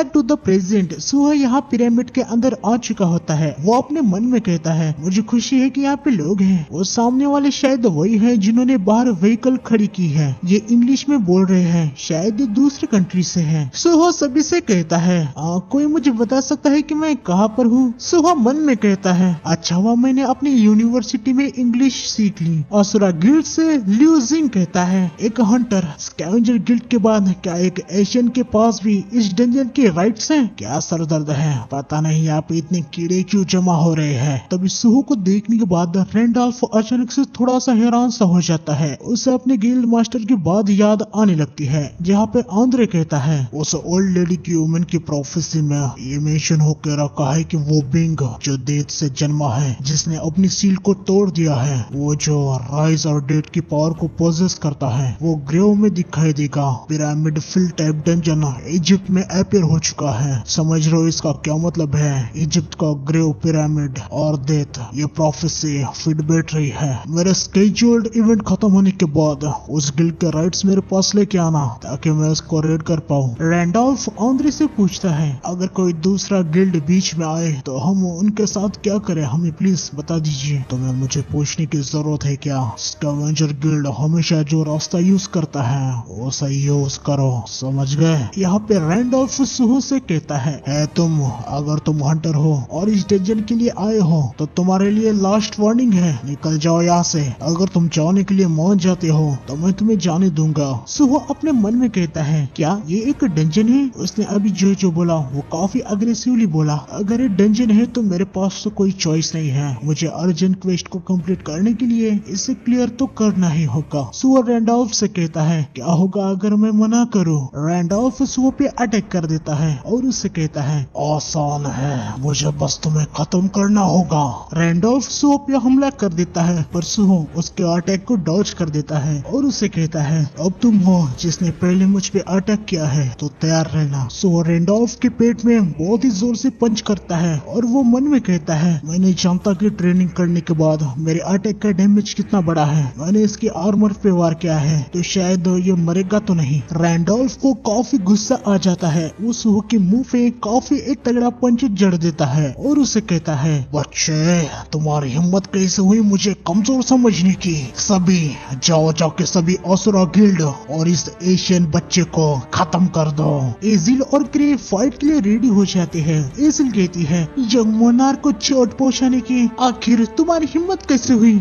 Back to the present. सुहा यहाँ pyramid के अंदर आ चुका होता है। वो अपने मन में कहता है मुझे खुशी है कि यहाँ पे लोग हैं। वो सामने वाले शायद वही हैं जिन्होंने बाहर व्हीकल खड़ी की है। ये इंग्लिश में बोल रहे हैं, शायद ये दूसरे कंट्री से हैं। सुहा सभी से कहता है कोई मुझे बता सकता है कि मैं कहाँ पर हूँ? सुहा मन में कहता है अच्छा हुआ मैंने अपनी यूनिवर्सिटी में इंग्लिश सीख ली। असुरा गिल्ड से लियू जिंग कहता है एक हंटर स्कैवेंजर गिल्ड के बाद क्या एक एशियन के पास भी इस डंजन के राइट्स हैं? क्या सरदर्द है, पता नहीं यहाँ पे इतने कीड़े क्यों जमा हो रहे हैं। तभी सुहो को देखने के बाद रैंडॉल्फ अचानक से थोड़ा सा हैरान सा हो जाता है। उसे अपने गिल्ड मास्टर की बात याद आने लगती है, जहाँ पे आंद्रे कहता है उस ओल्ड लेडी की वुमन की प्रोफेसी में ये मेंशन होकर रखा है कि वो बिंग जो डेथ से जन्मा है, जिसने अपनी सील को तोड़ दिया है, वो जो राइज और डेथ की पावर को पोजेस करता है, वो ग्रेव में दिखाई देगा। Pyramid fill type dungeon Egypt में अपीयर हो चुका है। समझ रहे हो इसका क्या मतलब है? इजिप्ट का ग्रेव, पिरामिड और डेथ, ये प्रोफेसी फिट बैठ रही है। मेरे स्केड्यूल्ड इवेंट खत्म होने के बाद उस गिल्ड के राइट्स मेरे पास लेके आना ताकि मैं उसको रेड कर पाऊँ। रैंडॉल्फ आंद्रे से पूछता है अगर कोई दूसरा गिल्ड बीच में आए तो हम उनके साथ क्या करें, हमें प्लीज बता दीजिए। तो मैं मुझे पूछने की जरूरत है क्या? स्कैवेंजर गिल्ड हमेशा जो रास्ता यूज करता है वो सही यूज करो, समझ गए? यहाँ पे रैंडॉल्फ सुहो से कहता है तुम अगर तुम हंटर हो और इस डंजन के लिए आए हो तो तुम्हारे लिए लास्ट वार्निंग है, निकल जाओ यहाँ से। अगर तुम जाने के लिए मान जाते हो तो मैं तुम्हें जाने दूंगा। सुहो अपने मन में कहता है क्या ये एक डंजन है? उसने अभी जो बोला वो काफी अग्रेसिवली बोला। अगर ये डंजन है तो मेरे पास तो कोई चॉइस नहीं है, मुझे अर्जेंट क्वेस्ट को कंप्लीट करने के लिए इसे क्लियर तो करना ही होगा। सुहो रैंडॉल्फ से कहता है क्या होगा अगर मैं मना करूं? रैंडॉल्फ सुहो पे अटैक कर देता है और उससे कहता है आसान है, मुझे बस तुम्हें खत्म करना होगा। रैंडॉल्फ सुहो पे हमला कर देता है पर सुहो उसके अटैक को डॉज कर देता है और उससे कहता है अब तुम हो जिसने पहले मुझ पे अटैक किया है तो तैयार रहना। सुहो रैंडॉल्फ के पेट में बहुत ही जोर से पंच करता है और वो मन में कहता है मैं नहीं जानता कि ट्रेनिंग करने के बाद मेरे अटैक का डैमेज कितना बड़ा है। मैंने इसकी आर्मर पे वार किया है तो शायद ये मरेगा तो नहीं। रैंडॉल्फ को काफी गुस्सा आ जाता है। वो सुहो के मुंह पे काफी एक तगड़ा पंच जड़ देता है और उसे कहता है बच्चे तुम्हारी हिम्मत कैसे हुई मुझे कमजोर समझने की? सभी जाओ के सभी असुरा गिल्ड और इस एशियन बच्चे को खत्म कर दो। एजिल और क्रे फाइट के लिए रेडी हो जाते हैं। एजिल कहती है यंग मोनार्क को चोट पहुंचाने की आखिर तुम्हारी हिम्मत कैसे हुई?